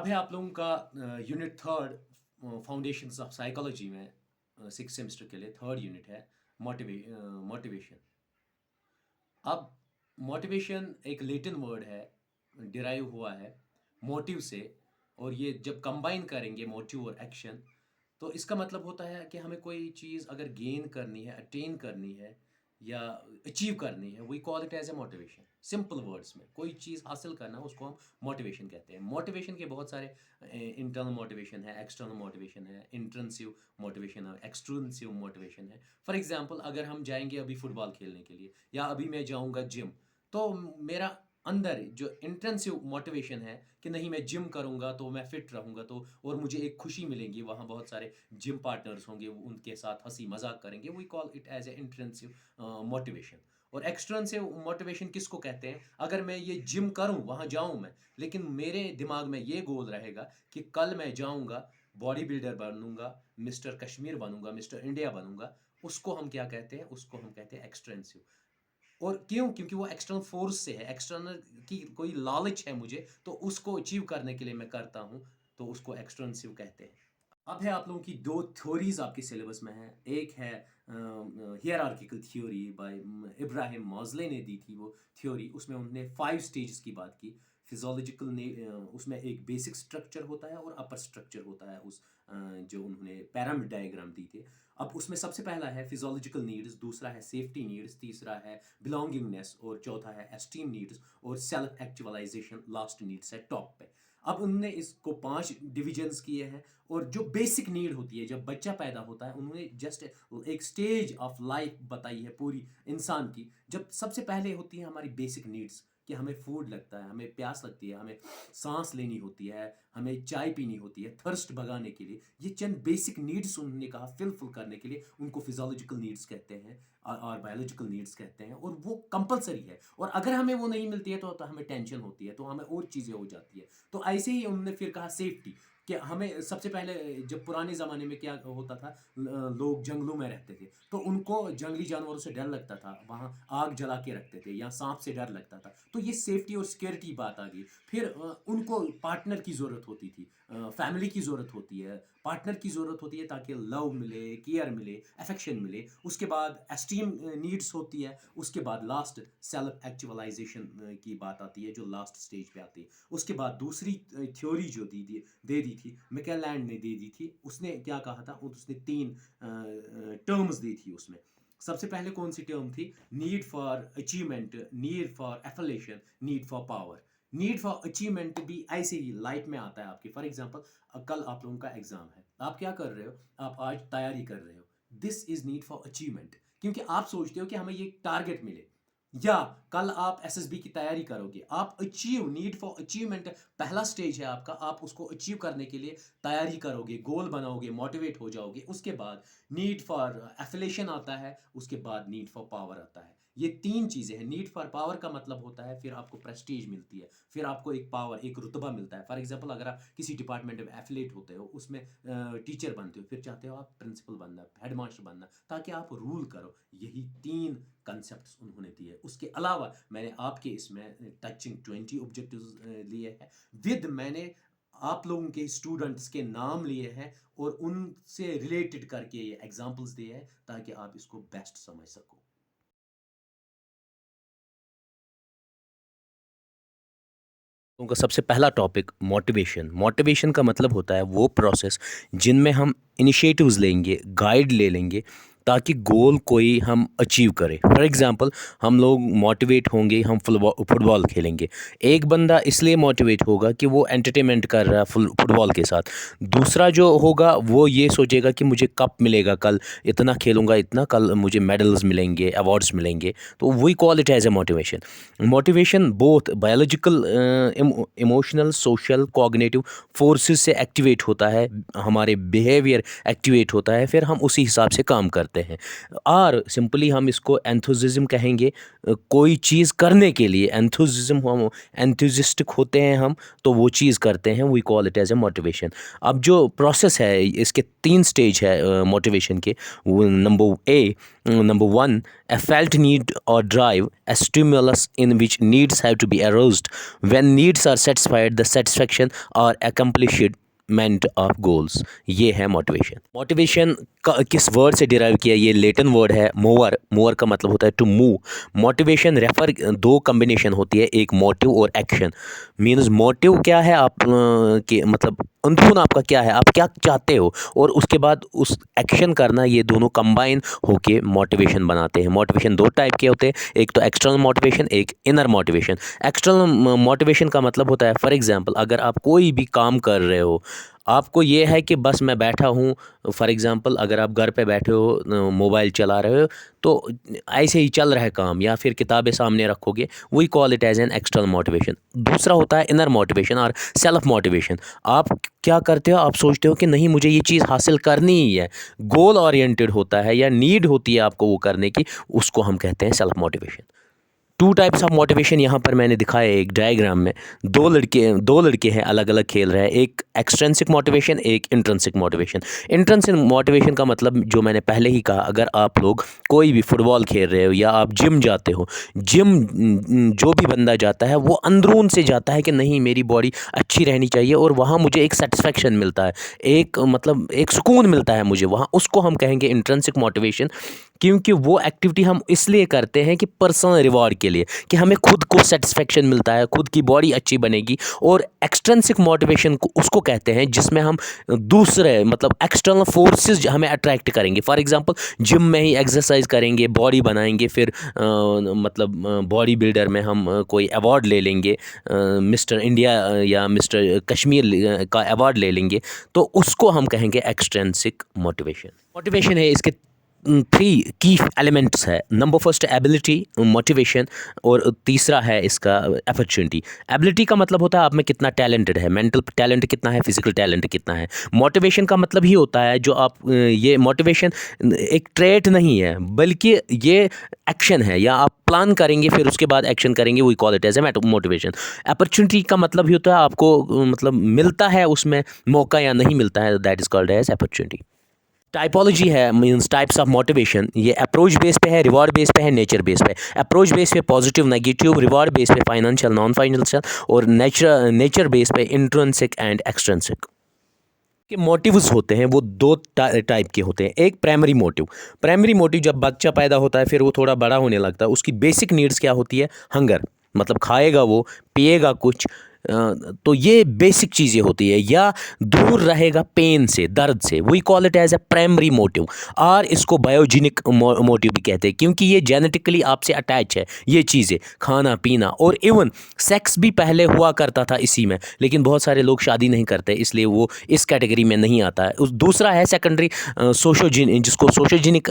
अब है आप लोगों का unit third foundations of psychology में 6 सेमेस्टर के लिए थर्ड यूनिट है मोटिवेशन। अब मोटिवेशन एक लैटिन वर्ड है, डिराइव हुआ है मोटिव से, और ये जब कंबाइन करेंगे मोटिव और एक्शन तो इसका मतलब होता है कि हमें कोई चीज़ अगर गेन करनी है, अटेन करनी है या अचीव करनी है, we call it as a motivation. Simple words में कोई चीज़ हासिल करना उसको हम मोटिवेशन कहते हैं। मोटिवेशन के बहुत सारे इंटरनल मोटिवेशन है, एक्सटर्नल मोटिवेशन है, इंट्रेंसिव मोटिवेशन है, एक्सट्रिंसिव मोटिवेशन है। फॉर एग्जांपल अगर हम जाएंगे अभी फुटबॉल खेलने के लिए या अभी मैं जाऊंगा जिम, तो मेरा अंदर जो इंटेंसिव मोटिवेशन है कि नहीं मैं जिम करूंगा तो मैं फिट रहूंगा, तो और मुझे एक खुशी मिलेगी, वहाँ बहुत सारे जिम पार्टनर्स होंगे, उनके साथ हंसी मजाक करेंगे, we call it as a intensive motivation. और एक्सट्रेंसिव मोटिवेशन किसको कहते हैं? अगर मैं ये जिम करूं, वहाँ जाऊं मैं, लेकिन मेरे दिमाग में ये गोल रहेगा कि कल मैं जाऊंगा, बॉडी बिल्डर बनूंगा, मिस्टर कश्मीर बनूंगा, मिस्टर इंडिया बनूंगा, उसको हम क्या कहते हैं? उसको हम कहते हैं एक्सट्रेंसिव। और क्यों? क्योंकि वो एक्सटर्नल फोर्स से है, एक्सटर्नल की कोई लालच है मुझे, तो उसको अचीव करने के लिए मैं करता हूँ, तो उसको एक्सट्रेंसिव कहते हैं। अब है आप लोगों की दो थ्योरीज आपके सिलेबस में है। एक है हियरार्किकल थ्योरी बाय इब्राहिम मौजले ने दी थी वो थ्योरी, उसमें उन्होंने 5 स्टेजेस की बात की। फिजोलॉजिकल ने उसमें एक बेसिक स्ट्रक्चर होता है और अपर स्ट्रक्चर होता है, उस जो उन्होंने पैरामिड डायग्राम दी थी। अब उसमें सबसे पहला है फिजोलॉजिकल नीड्स, दूसरा है सेफ्टी नीड्स, तीसरा है बिलोंगिंगनेस, और चौथा है एस्टीम नीड्स, और सेल्फ एक्चुअलाइजेशन लास्ट नीड्स है टॉप पे। अब उन्होंने इसको 5 डिविजन्स किए हैं, और जो बेसिक नीड होती है जब बच्चा पैदा होता है, उन्होंने जस्ट एक स्टेज ऑफ लाइफ बताई है पूरी इंसान की, जब सबसे पहले होती है हमारी बेसिक नीड्स कि हमें फूड लगता है, हमें प्यास लगती है, हमें सांस लेनी होती है, हमें चाय पीनी होती है, थर्स्ट भगाने के लिए। ये चंद बेसिक नीड्स उन्होंने कहा फिलफुल करने के लिए, उनको फिजियोलॉजिकल नीड्स कहते हैं और बायोलॉजिकल नीड्स कहते हैं, और वो कंपलसरी है। और अगर हमें वो नहीं मिलती है तो हमें टेंशन होती है, तो हमें और चीज़ें हो जाती है। तो ऐसे ही उन्होंने फिर कहा सेफ्टी, कि हमें सबसे पहले, जब पुराने ज़माने में क्या होता था, लोग जंगलों में रहते थे, तो उनको जंगली जानवरों से डर लगता था, वहाँ आग जला के रखते थे, या सांप से डर लगता था, तो ये सेफ्टी और सिक्योरिटी बात आ गई। फिर उनको पार्टनर की ज़रूरत होती थी, फैमिली की ज़रूरत होती है, पार्टनर की ज़रूरत होती है ताकि लव मिले, केयर मिले, अफेक्शन मिले। उसके बाद एस्टीम नीड्स होती है, उसके बाद लास्ट सेल्फ एक्चुअलाइजेशन की बात आती है, जो लास्ट स्टेज पे आती है। उसके बाद दूसरी थ्योरी जो दे दी थी, मैकलैंड ने दे दी थी, उसने क्या कहा था? उसने 3 टर्म्स दी थी उसमें। सबसे पहले कौन सी टर्म थी? Need for achievement, need for affiliation, need for power. Need for achievement भी ऐसे ही लाइफ में आता है आपके। फॉर एग्जांपल कल आप लोगों का एग्जाम है, आप क्या कर रहे हो? आप आज तैयारी कर रहे हो, this is need for achievement, क्योंकि आप सोचते हो कि हमें ये टारगेट मिले। या कल आप एसएसबी की तैयारी करोगे, आप अचीव, नीड फॉर अचीवमेंट पहला स्टेज है आपका, आप उसको अचीव करने के लिए तैयारी करोगे, गोल बनाओगे, मोटिवेट हो जाओगे। उसके बाद नीड फॉर एफिलिएशन आता है, उसके बाद नीड फॉर पावर आता है। ये 3 चीज़ें हैं। नीड फॉर पावर का मतलब होता है फिर आपको प्रेस्टीज मिलती है, फिर आपको एक पावर, एक रुतबा मिलता है। फॉर एग्जांपल अगर आप किसी डिपार्टमेंट में एफिलेट होते हो, उसमें टीचर बनते हो, फिर चाहते हो आप प्रिंसिपल बनना, हेडमास्टर बनना, ताकि आप रूल करो। यही 3 कंसेप्ट उन्होंने दिए। उसके अलावा मैंने आपके इसमें टचिंग 20 ऑब्जेक्टिव्स लिए हैं, विद मैंने आप लोगों के स्टूडेंट्स के नाम लिए हैं और उनसे रिलेटेड करके ये एग्जांपल्स दिए हैं, ताकि आप इसको बेस्ट समझ सको। उनका सबसे पहला टॉपिक मोटिवेशन। मोटिवेशन का मतलब होता है वो प्रोसेस जिनमें हम इनिशिएटिव्स लेंगे, गाइड ले लेंगे, ताकि गोल कोई हम अचीव करें। फॉर एग्जांपल हम लोग मोटिवेट होंगे, हम फुटबॉल खेलेंगे। एक बंदा इसलिए मोटिवेट होगा कि वो एंटरटेनमेंट कर रहा है फुटबॉल के साथ। दूसरा जो होगा वो ये सोचेगा कि मुझे कप मिलेगा, कल इतना खेलूंगा, इतना कल मुझे मेडल्स मिलेंगे, अवार्ड्स मिलेंगे। तो we call it as a motivation. Motivation both biological, emotional, social, cognitive forces से एक्टिवेट होता है, हमारे बिहेवियर एक्टिवेट होता है, फिर हम उसी हिसाब से काम करते हैं। होते हैं। और सिंपली हम इसको एंथुसिज्म कहेंगे। कोई चीज़ करने के लिए एंथुसिज्म, हम एंथुसिस्टिक होते हैं हम, तो वो चीज़ करते हैं, we call it as a motivation. अब जो प्रोसेस है, इसके 3 स्टेज है मोटिवेशन के। Number 1, a felt need or drive, a stimulus in which needs have to be aroused. When needs are satisfied, the satisfaction or accomplishment of goals, ये है motivation. Motivation का किस वर्ड से derive किया? ये Latin word है mover. Mover का मतलब होता है to move. Motivation refer, 2 combination होती है, एक मोटिव और एक्शन। मीन्स मोटिव क्या है आप के मतलब अंदरून आपका क्या है, आप क्या चाहते हो, और उसके बाद उस एक्शन करना, ये दोनों कंबाइन होके मोटिवेशन बनाते हैं। मोटिवेशन 2 टाइप के होते हैं, एक तो एक्सटर्नल मोटिवेशन, एक इनर मोटिवेशन। एक्सटर्नल मोटिवेशन का मतलब होता है, फॉर एग्जांपल अगर आप कोई भी काम कर रहे हो, आपको ये है कि बस मैं बैठा हूँ, फॉर एग्जांपल अगर आप घर पे बैठे हो, मोबाइल चला रहे हो, तो ऐसे ही चल रहा है काम, या फिर किताबें सामने रखोगे, we call it as an external motivation. दूसरा होता है इनर मोटिवेशन और सेल्फ मोटिवेशन। आप क्या करते हो, आप सोचते हो कि नहीं मुझे ये चीज़ हासिल करनी ही है, गोल ओरिएंटेड होता है या नीड होती है आपको वो करने की, उसको हम कहते हैं self motivation. 2 types of motivation यहाँ पर मैंने दिखाया है एक डायग्राम में। 2 लड़के हैं, अलग अलग खेल रहे हैं, एक एक्सट्रिंसिक मोटिवेशन, एक इंट्रिंसिक मोटिवेशन। इंट्रिंसिक मोटिवेशन का मतलब जो मैंने पहले ही कहा, अगर आप लोग कोई भी फुटबॉल खेल रहे हो या आप जिम जाते हो, जिम जो भी बंदा जाता है वो अंदरून से जाता है कि नहीं मेरी बॉडी अच्छी रहनी चाहिए, और वहाँ मुझे एक सेटिस्फेक्शन मिलता है, एक मतलब एक सुकून मिलता है मुझे वहाँ, उसको हम कहेंगे इंट्रिंसिक मोटिवेशन। क्योंकि वो एक्टिविटी हम इसलिए करते हैं कि पर्सनल रिवॉर्ड के लिए, कि हमें खुद को सेटिस्फेक्शन मिलता है, खुद की बॉडी अच्छी बनेगी। और एक्सट्रिंसिक मोटिवेशन को उसको कहते हैं जिसमें हम दूसरे मतलब एक्सटर्नल फोर्सेस हमें अट्रैक्ट करेंगे। फॉर एग्जांपल जिम में ही एक्सरसाइज करेंगे, बॉडी बनाएंगे, फिर मतलब बॉडी बिल्डर में हम कोई अवार्ड ले लेंगे, मिस्टर इंडिया या मिस्टर कश्मीर का अवार्ड ले लेंगे, तो उसको हम कहेंगे एक्सट्रिंसिक मोटिवेशन। मोटिवेशन है, इसके 3 की एलिमेंट्स है। नंबर फर्स्ट एबिलिटी मोटिवेशन, और तीसरा है इसका अपॉर्चुनिटी। एबिलिटी का मतलब होता है आप में कितना टैलेंटेड है, मेंटल टैलेंट कितना है, फिजिकल टैलेंट कितना है। मोटिवेशन का मतलब ही होता है जो आप ये मोटिवेशन एक ट्रेट नहीं है, बल्कि ये एक्शन है, या आप प्लान करेंगे फिर उसके बाद एक्शन करेंगे, we call it as a motivation. Opportunity का मतलब ही होता है आपको मतलब मिलता है उसमें मौका या नहीं मिलता है, that is called as opportunity. Typology है, मींस टाइप्स ऑफ मोटिवेशन। ये अप्रोच बेस पे है, रिवॉर्ड बेस पे है, नेचर बेस पे। अप्रोच बेस पे पॉजिटिव नेगेटिव, रिवॉर्ड बेस पे फाइनेंशियल नॉन फाइनेंशियल, और नेचर बेस पे इंट्रिंसिक एंड एक्सट्रिंसिक। के मोटिव्स होते हैं वो 2 टाइप के होते हैं। एक प्राइमरी मोटिव। प्राइमरी मोटिव जब बच्चा पैदा होता है फिर वो थोड़ा बड़ा होने लगता है, उसकी बेसिक नीड्स क्या होती है? हंगर, मतलब खाएगा वो, पिएगा कुछ, तो ये बेसिक चीज़ें होती है, या दूर रहेगा पेन से, दर्द से, we call it as a primary motive. और इसको बायोजेनिक मोटिव भी कहते हैं, क्योंकि ये जेनेटिकली आपसे अटैच है, ये चीज़ें खाना पीना, और इवन सेक्स भी पहले हुआ करता था इसी में, लेकिन बहुत सारे लोग शादी नहीं करते, इसलिए वो इस कैटेगरी में नहीं आता है। दूसरा है सेकेंडरी जिसको सोशोजेनिक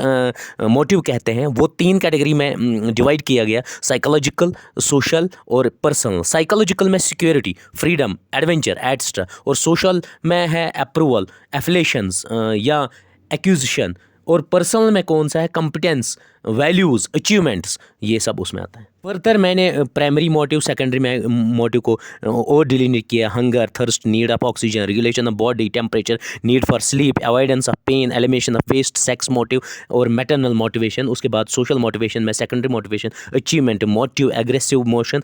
मोटिव कहते हैं। वो 3 कैटेगरी में डिवाइड किया गया, साइकोलॉजिकल, सोशल और पर्सनल। साइकोलॉजिकल में सिक्योरिटी, फ्रीडम, एडवेंचर एट्सट्रा, और सोशल में है अप्रूवल, एफिलेशंस या एक्यूजिशन, और पर्सनल में कौन सा है? कॉम्पिटेंस, वैल्यूज़, अचीवमेंट्स, ये सब उसमें आता है। फर्दर मैंने प्राइमरी मोटिव, सेकेंडरी में मोटिव को और डिलीनेट किया। Hunger, thirst, need of oxygen, regulation of body temperature, need for sleep, avoidance of pain, elimination of waste, sex motive और मैटरनल मोटिवेशन। उसके बाद सोशल मोटिवेशन में secondary motivation, achievement motive, aggressive motion,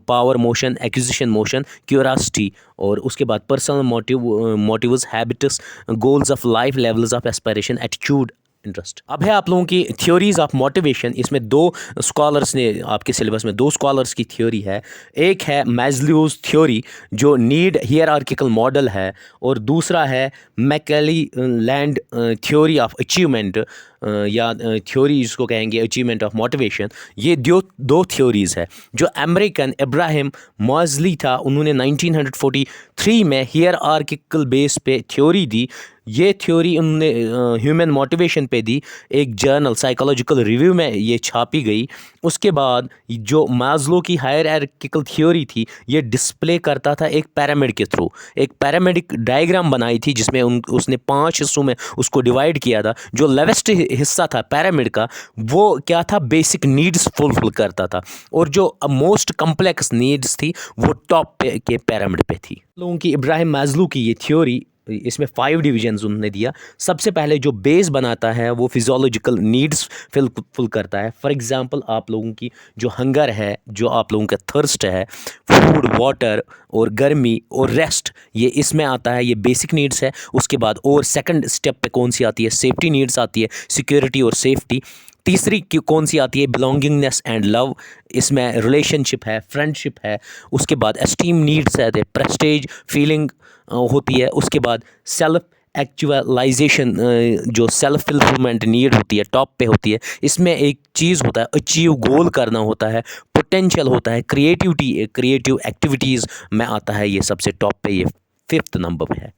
power motion, acquisition motion, curiosity, और उसके बाद personal motives, habits, goals of life, levels of aspiration, attitude, interest. अब है आप लोगों की थ्योरीज ऑफ मोटिवेशन। इसमें 2 स्कॉलर्स ने आपके सिलेबस में 2 स्कॉलर्स की थ्योरी है। एक है मैस्लोज थ्योरी जो नीड हियरार्किकल मॉडल है, और दूसरा है मैकलेलैंड थ्योरी ऑफ अचीवमेंट, या थ्योरी जिसको कहेंगे अचीवमेंट ऑफ मोटिवेशन। ये 2 थ्योरीज है जो अमेरिकन इब्राहिम मॉजली था, उन्होंने 1943 में हियरार्किकल बेस पे थ्योरी दी, ये थ्योरी उन्होंने ह्यूमन मोटिवेशन पे दी, एक जर्नल साइकोलॉजिकल रिव्यू में ये छापी गई। उसके बाद जो मास्लो की हायरार्किकल थ्योरी थी, ये डिस्प्ले करता था एक पिरामिड के थ्रू, एक पिरामिडिक डायग्राम बनाई थी जिसमें उसने 5 हिस्सों में उसको डिवाइड किया था। जो लेवेस्ट हिस्सा था पिरामिड का, वो क्या था, बेसिक नीड्स फुलफिल करता था, और जो मोस्ट कम्प्लेक्स नीड्स थी वो टॉप पे के पिरामिड पे थी। लोगों की इब्राहिम मास्लो की ये थ्योरी, इसमें 5 डिवीजन्स उन्होंने दिया। सबसे पहले जो बेस बनाता है वो फिजियोलॉजिकल नीड्स फुल करता है। फॉर एग्जांपल, आप लोगों की जो हंगर है, जो आप लोगों का थर्स्ट है, फूड, वाटर और गर्मी और रेस्ट, ये इसमें आता है, ये बेसिक नीड्स है। उसके बाद और सेकंड स्टेप पे कौन सी आती है, सेफ्टी नीड्स आती है, सिक्योरिटी और सेफ्टी। तीसरी कौन सी आती है, बिलोंगिंगनेस एंड लव, इसमें रिलेशनशिप है, फ्रेंडशिप है। उसके बाद एस्टीम नीड्स है, प्रेस्टेज फीलिंग होती है। उसके बाद सेल्फ एक्चुअलाइजेशन, जो सेल्फ फुलफिलमेंट नीड होती है, टॉप पे होती है। इसमें एक चीज़ होता है, अचीव गोल करना होता है, पोटेंशियल होता है, क्रिएटिविटी, क्रिएटिव एक्टिविटीज़ में आता है, ये सबसे टॉप पे, ये 5th नंबर पे है।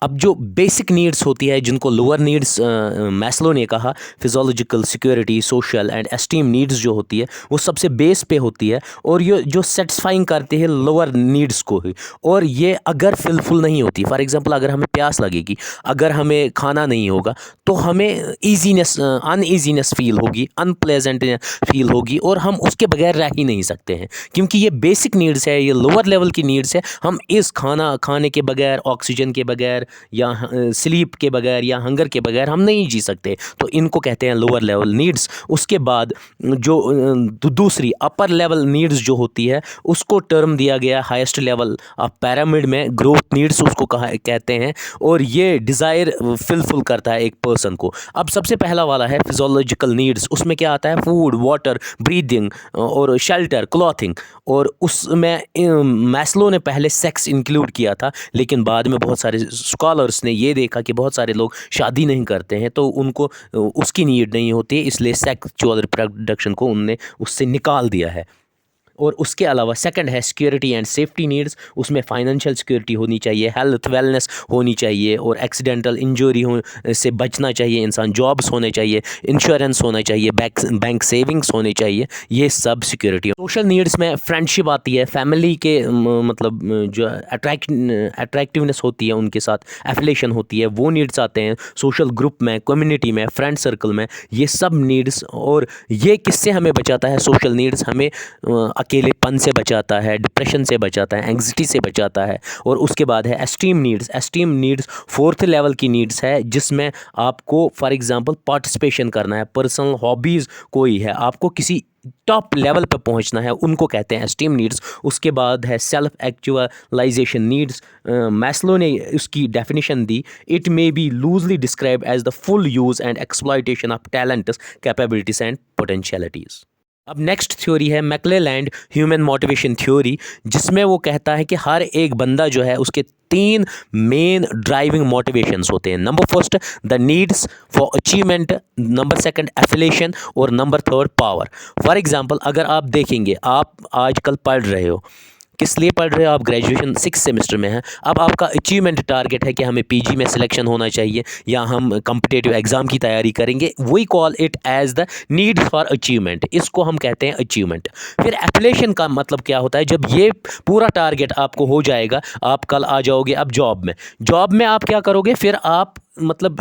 अब जो बेसिक नीड्स होती है, जिनको लोअर नीड्स मैस्लो ने कहा, physiological, security, social and esteem needs जो होती है, वो सबसे बेस पे होती है, और ये जो सेटिस्फाइंग करते हैं लोअर नीड्स को ही। और ये अगर फुल नहीं होती, फॉर एग्जांपल अगर हमें प्यास लगेगी, अगर हमें खाना नहीं होगा, तो हमें ईजीनेस, अनईजीनेस फील होगी, अनप्लेजेंट फील होगी, और हम उसके बगैर रह ही नहीं सकते हैं, क्योंकि ये बेसिक नीड्स है, ये लोअर लेवल की नीड्स है। हम इस खाने के बगैर, ऑक्सीजन के बगैर, या स्लीप के बगैर, या हंगर के बगैर हम नहीं जी सकते। तो इनको कहते हैं लोअर लेवल नीड्स। उसके बाद जो दूसरी अपर लेवल नीड्स जो होती है, उसको टर्म दिया गया हाईएस्ट लेवल ऑफ पिरामिड में, ग्रोथ नीड्स उसको कहते हैं, और ये डिज़ायर फुलफिल करता है एक पर्सन को। अब सबसे पहला वाला है फिजियोलॉजिकल नीड्स। उसमें क्या आता है, फूड, वाटर, ब्रीदिंग और शेल्टर, क्लॉथिंग। और उसमें मैस्लो ने पहले सेक्स इंक्लूड किया था, लेकिन बाद में बहुत सारे स्कॉलर्स ने ये देखा कि बहुत सारे लोग शादी नहीं करते हैं, तो उनको उसकी नीड नहीं होती है, इसलिए सेक्सुअल रिप्रोडक्शन को उनने उससे निकाल दिया है। और उसके अलावा सेकंड है सिक्योरिटी एंड सेफ्टी नीड्स। उसमें फाइनेंशियल सिक्योरिटी होनी चाहिए, हेल्थ वेलनेस होनी चाहिए, और एक्सीडेंटल इंजरी से बचना चाहिए इंसान, जॉब्स होने चाहिए, इंश्योरेंस होना चाहिए, बैंक सेविंग्स होने चाहिए, ये सब सिक्योरिटी। सोशल नीड्स में फ्रेंडशिप आती है, फैमिली के मतलब जो अट्रैक्टिवनेस होती है, उनके साथ एफिलेशन होती है, वो नीड्स आते हैं। सोशल ग्रुप में, कम्युनिटी में, फ्रेंड सर्कल में, ये सब नीड्स। और ये किससे हमें बचाता है, सोशल नीड्स हमें अकेलेपन से बचाता है, डिप्रेशन से बचाता है, एंग्जाइटी से बचाता है। और उसके बाद है esteem needs. Esteem needs 4th level की नीड्स है, जिसमें आपको फॉर एग्जांपल पार्टिसिपेशन करना है, पर्सनल हॉबीज़ कोई है, आपको किसी टॉप लेवल पर पहुंचना है, उनको कहते हैं एस्टीम नीड्स। उसके बाद है सेल्फ एक्चुअलाइजेशन नीड्स। मैस्लो ने उसकी डेफिनेशन दी, it may be loosely described as the full use and exploitation of talents, capabilities and potentialities. अब नेक्स्ट थ्योरी है मैक्लेलैंड ह्यूमन मोटिवेशन थ्योरी, जिसमें वो कहता है कि हर एक बंदा जो है, उसके 3 मेन ड्राइविंग मोटिवेशंस होते हैं। Number first the needs for achievement, number second affiliation, और number third power. For example, अगर आप देखेंगे, आप आजकल पढ़ रहे हो, किस लिए पढ़ रहे हो, आप ग्रेजुएशन 6th सेमेस्टर में हैं। अब आपका अचीवमेंट टारगेट है कि हमें पीजी में सिलेक्शन होना चाहिए, या हम कम्पिटिटिव एग्ज़ाम की तैयारी करेंगे। We call it as the need for achievement, इसको हम कहते हैं अचीवमेंट। फिर एप्लेशन का मतलब क्या होता है, जब ये पूरा टारगेट आपको हो जाएगा, आप कल आ जाओगे अब जॉब में आप क्या करोगे, फिर आप मतलब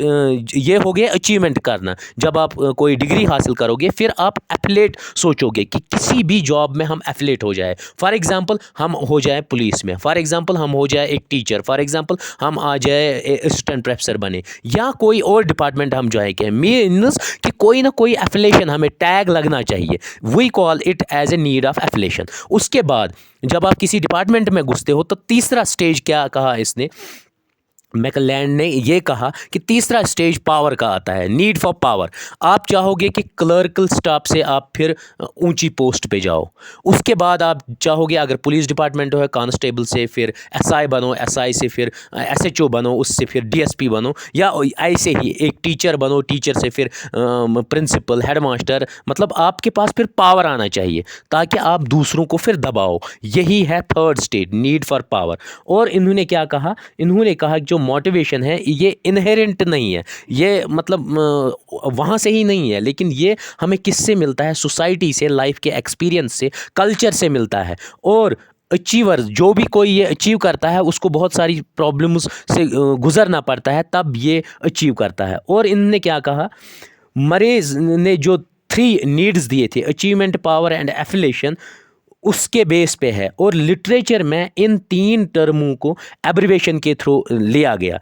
ये हो गया अचीवमेंट करना। जब आप कोई डिग्री हासिल करोगे, फिर आप एफिलेट सोचोगे कि किसी भी जॉब में हम एफिलेट हो जाए। फॉर एग्जांपल हम हो जाए पुलिस में, फॉर एग्जांपल हम हो जाए एक टीचर, फॉर एग्जांपल हम आ जाए असिस्टेंट प्रोफेसर बने, या कोई और डिपार्टमेंट हम ज्वाइन करें। मीन्स कि कोई ना कोई एफिलेशन, हमें टैग लगना चाहिए। We call it as a need of affiliation. उसके बाद जब आप किसी डिपार्टमेंट में घुसते हो, तो तीसरा स्टेज क्या कहा इसने, मैक्लेलैंड ने ये कहा कि तीसरा स्टेज पावर का आता है, नीड फॉर पावर। आप चाहोगे कि क्लर्कल स्टाफ से आप फिर ऊंची पोस्ट पे जाओ। उसके बाद आप चाहोगे, अगर पुलिस डिपार्टमेंट है, कांस्टेबल से फिर एसआई बनो, एसआई से फिर एसएचओ बनो, उससे फिर डीएसपी बनो, या ऐसे ही एक टीचर बनो, टीचर से फिर प्रिंसिपल, हेडमास्टर। मतलब आपके पास फिर पावर आना चाहिए, ताकि आप दूसरों को फिर दबाओ। यही है third stage, need for power. और इन्होंने क्या कहा, इन्होंने कहा कि जो मोटिवेशन है ये इनहेरेंट नहीं है, ये मतलब वहाँ से ही नहीं है, लेकिन ये हमें किससे मिलता है? सोसाइटी से, लाइफ के एक्सपीरियंस से, कल्चर से मिलता है। और अचीवर जो भी कोई ये अचीव करता है उसको बहुत सारी प्रॉब्लम्स से गुजरना पड़ता है, तब ये अचीव करता है। और इनने क्या कहा, मरेज ने जो 3 नीड्स दिए थे, अचीवमेंट, पावर एंड एफिलिएशन, उसके बेस पे है। और लिटरेचर में इन 3 टर्मों को एब्रिवेशन के थ्रू लिया गया।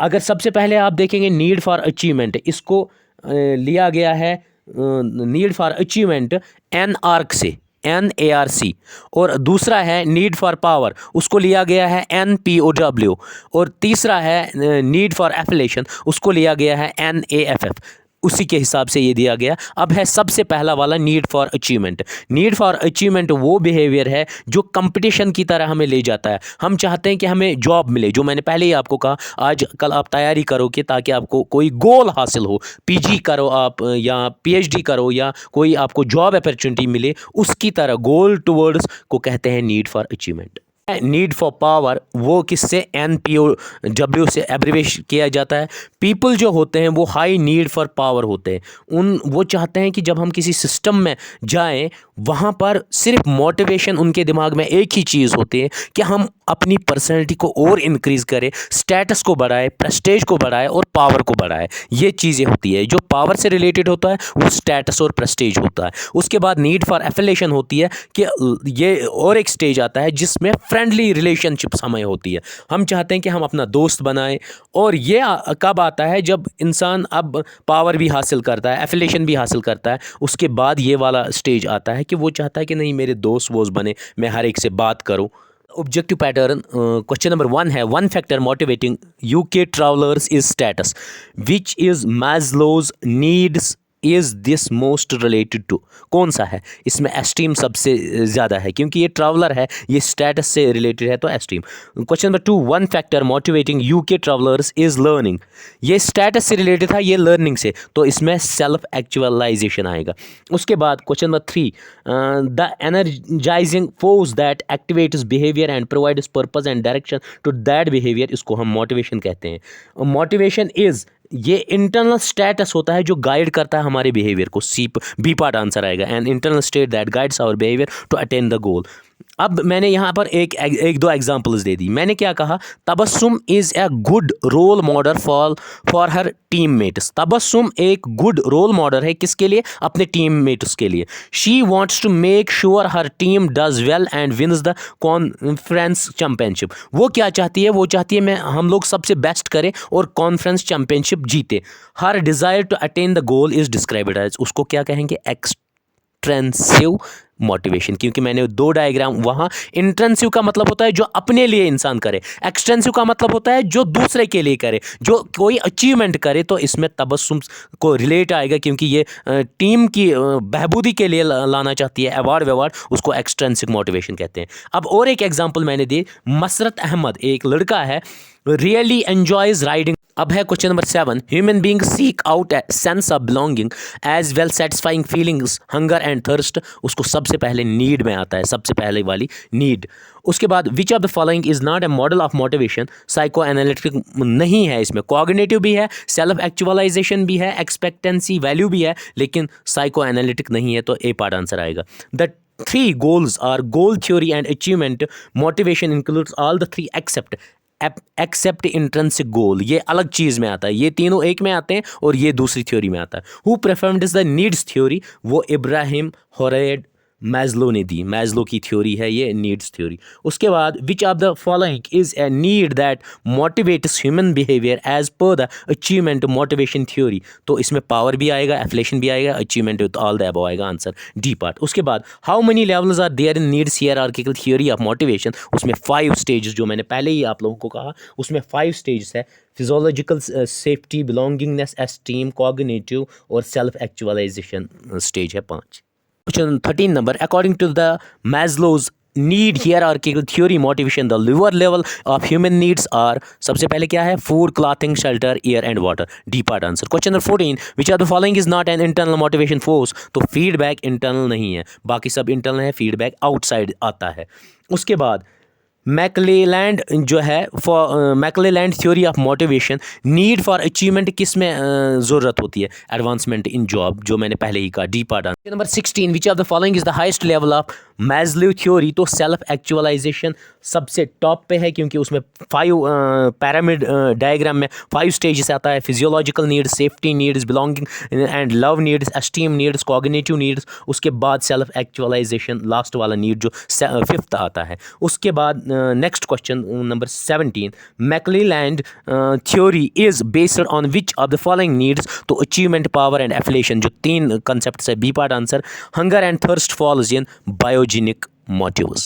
अगर सबसे पहले आप देखेंगे नीड फॉर अचीवमेंट, इसको लिया गया है नीड फॉर अचीवमेंट NARC से, NARC। और दूसरा है नीड फॉर पावर, उसको लिया गया है NPOW। और तीसरा है नीड फॉर एफिलिएशन, उसको लिया गया है NAFF। उसी के हिसाब से ये दिया गया। अब है सबसे पहला वाला need for achievement. Need for achievement वो बिहेवियर है जो कंपटीशन की तरह हमें ले जाता है। हम चाहते हैं कि हमें जॉब मिले, जो मैंने पहले ही आपको कहा, आज कल आप तैयारी करोगे ताकि आपको कोई गोल हासिल हो, PG करो आप या PhD करो या कोई आपको जॉब अपॉर्चुनिटी मिले, उसकी तरह गोल टुवर्ड्स को कहते हैं need for achievement. Need for power वो किससे? NPOW से एब्रिवेट किया जाता है। पीपल जो होते हैं वो हाई नीड फॉर पावर होते हैं। वो चाहते हैं कि जब हम किसी सिस्टम में जाएं, वहाँ पर सिर्फ मोटिवेशन उनके दिमाग में एक ही चीज़ होती है कि हम अपनी पर्सनैलिटी को और इंक्रीज़ करें, स्टेटस को बढ़ाए, प्रेस्टेज को बढ़ाए और पावर को बढ़ाए। ये चीज़ें होती है। जो पावर से रिलेटेड होता है वो स्टेटस और प्रेस्टेज होता है। उसके बाद नीड फॉर एफिलिएशन होती है कि ये और एक स्टेज आता है जिसमें फ्रेंडली रिलेशनशिप्स हमें होती है। हम चाहते हैं कि हम अपना दोस्त बनाएं। और ये कब आता है? जब इंसान अब पावर भी हासिल करता है, एफिलिएशन भी हासिल करता है, उसके बाद ये वाला स्टेज आता है कि वो चाहता है कि नहीं, मेरे दोस्त वोस्त बने, मैं हर एक से बात करूं। ऑब्जेक्टिव पैटर्न क्वेश्चन नंबर 1 है, one factor motivating UK travellers is status, which is Maslow's needs is this most related to? कौन सा है इसमें? एस्टीम सबसे ज़्यादा है, क्योंकि ये ट्रैवलर है, ये स्टेटस से रिलेटेड है, तो esteem. Question number 2, one factor motivating UK travellers is learning, ये स्टेटस से रिलेटेड था, ये लर्निंग से, तो इसमें सेल्फ एक्चुअलाइजेशन आएगा। उसके बाद question number 3, the energising force that activates behaviour and provides purpose and direction to that behaviour, इसको हम मोटिवेशन कहते हैं। मोटिवेशन इज, ये इंटरनल स्टेटस होता है जो गाइड करता है हमारे बिहेवियर को। बी पार्ट आंसर आएगा, an internal state that guides our behaviour to attain the goal. अब मैंने यहाँ पर एक दो एग्जांपल्स दे दी। मैंने क्या कहा? Tabassum is a good role model for her teammates. Tabassum एक गुड रोल मॉडल है किसके लिए? अपने टीममेट्स के लिए। She wants to make sure her team does well and wins the conference championship. वो क्या चाहती है? वो चाहती है हम लोग सबसे बेस्ट करें और कॉन्फ्रेंस चैंपियनशिप जीते। हर desire to attain the goal is described as, उसको क्या कहेंगे? Extrinsic motivation. क्योंकि मैंने 2 डायग्राम, वहाँ इंट्रेंसिव का मतलब होता है जो अपने लिए इंसान करे, एक्सटेंसिव का मतलब होता है जो दूसरे के लिए करे, जो कोई अचीवमेंट करे। तो इसमें तबस्सुम को रिलेट आएगा, क्योंकि ये टीम की बहबूदी के लिए लाना चाहती है अवार्ड, उसको एक्सटेंसिव मोटिवेशन कहते हैं। अब और एक एग्जाम्पल मैंने दी, मसरत अहमद एक लड़का है, रियली एंजॉयज राइडिंग। अब है question number 7, human being seek out a sense of belonging as well satisfying feelings, hunger and thirst, उसको सबसे पहले नीड में आता है, सबसे पहले वाली नीड। उसके बाद which of the following is not a model of motivation, psycho analytic नहीं है इसमें, कॉग्निटिव भी है, सेल्फ एक्चुअलाइजेशन भी है, एक्सपेक्टेंसी वैल्यू भी है, लेकिन साइको एनालिटिक नहीं है, तो ए पार्ट आंसर आएगा। The 3 goals are goal theory and achievement motivation includes all the 3 except intrinsic goal, ये अलग चीज़ में आता है, ये तीनों एक में आते हैं और ये दूसरी थ्योरी में आता है। Who preferred is the needs theory, वो इब्राहिम होरेड मैज़लो ने दी, मैज़लो की थ्योरी है ये नीड्स थ्योरी। उसके बाद which of the following is a need that motivates human behaviour as per the achievement motivation theory, तो इसमें पावर भी आएगा, एफिलिएशन भी आएगा, achievement with all the above आएगा, आंसर डी पार्ट। उसके बाद how many levels are there in needs hierarchical theory of motivation, उसमें 5 स्टेजेस, जो मैंने पहले ही आप लोगों को कहा, उसमें 5 स्टेजेस है, physiological safety, belongingness, esteem, cognitive और सेल्फ एक्चुअलाइजेशन स्टेज है 5। Question 13 number, according to the Maslow's need hierarchical theory motivation, the lower level of human needs are, सबसे पहले क्या है? Food, clothing, shelter, air and water, D part answer। Question number 14, which of the following is not an internal motivation force, तो feedback internal नहीं है, बाकी सब internal है, feedback outside आता है। उसके बाद मैकलेलैंड जो है for McClelland theory of motivation, need for achievement किस में ज़रूरत होती है? एडवांसमेंट इन जॉब, जो मैंने पहले ही कहा, D part answer. Number 16, which of the following is the highest level of Maslow theory? तो सेल्फ एक्चुअलाइजेशन सबसे टॉप पे है, क्योंकि उसमें 5 पैरामिड डायग्राम में 5 स्टेजेस आता है: physiological needs, safety needs, belonging and love needs, esteem needs, cognitive needs, उसके बाद सेल्फ एक्चुअलाइजेशन लास्ट वाला नीड जो 5th आता है। उसके बाद next question number 17, McClelland theory is based on which of the following needs? तो अचीवमेंट, पावर एंड एफिलिएशन, जो 3 कंसेप्ट है, b part answer. Hunger and thirst falls in biogenic motives.